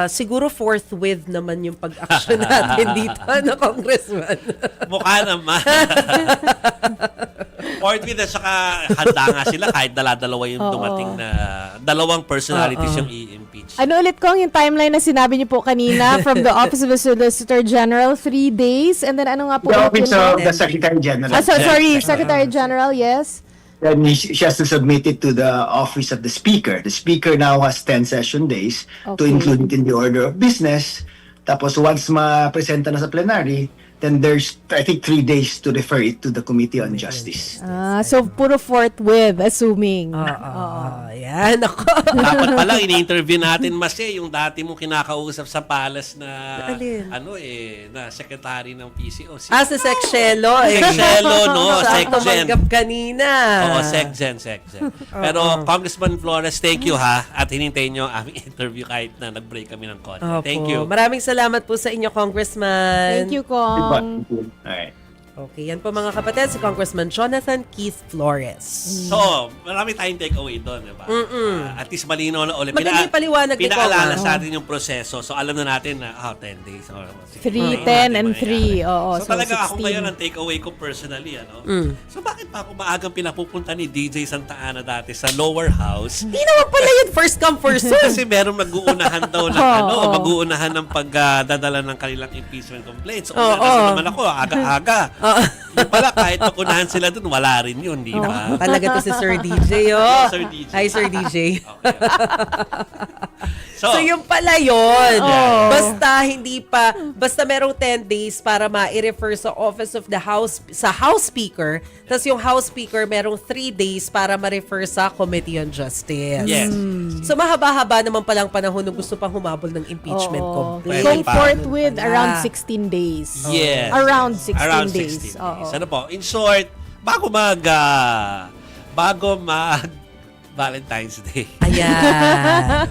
siguro forthwith naman yung pag-action natin dito, no, Congressman? Mukha naman. Forthwith at saka handa nga sila kahit dala-dalawa yung dumating na dalawang personalities yung i-impeach. Ano ulit kong yung timeline na sinabi niyo po kanina from the Office of the Solicitor General, 3 days, and then ano nga po? The ulit Office yun of po? the Secretary General. Sorry, Secretary General, yes. Then she has to submit it to the Office of the Speaker. The Speaker now has 10 session days to Okay. include it in the order of business. Tapos once ma-presenta na sa plenary, then there's, I think, 3 days to refer it to the Committee on Justice. So puro forthwith, assuming. Yan, ako. Dapat pala ini-interview natin mas yung dati mong kinakausap sa palace na Alin? na secretary ng PCO. Si Sa Sec Shelo. Sec Shelo, no? Siya Secgen. tumanggap kanina. Oo, Secgen. Pero Congressman Flores, thank you ha. At hinintayin nyo ang aming interview kahit na nag-break kami ng konti. Opo. Thank you. Maraming salamat po sa inyo, Congressman. Thank you, Kong. Alright. Okay, yan po mga kapatid, si Congressman Jonathan Keith Flores. So, marami tayong take-away doon, diba? At least malinaw na ulit. Maganda yung paliwanag ni Pinaalala Kong, sa atin yung proseso. So, alam na natin na 10 days. Or, 3, 10, and 3. Oo, So, talaga 16. ako ngayon ang take-away ko personally. So, bakit pa ako maagang pinapupunta ni DJ Santa Ana dati sa lower house? Hindi naman pala yun first come, first serve. Kasi meron mag-uunahan daw ng mag-uunahan ng pagdadala ng kanilang impeachment complaints. So, kasi naman ako, aga-aga. Yung pala, kahit magunahan sila dun, wala rin yun, di ba? Talaga to si Sir DJ, oh. Sir DJ. Hi, Sir DJ. Okay. So, yung pala yun. Basta merong 10 days para ma-refer sa Office of the House, sa House Speaker, tapos yung House Speaker merong 3 days para ma-refer sa Committee on Justice. Yes. So, mahaba-haba naman palang panahon nung gusto pang humabol ng impeachment complaint. Going Pwede pa. forthwith around 16 days. Yes. Around 16 Around 16 days. days. Oo. Ano po? In short, bago mag Valentine's Day. Ayan.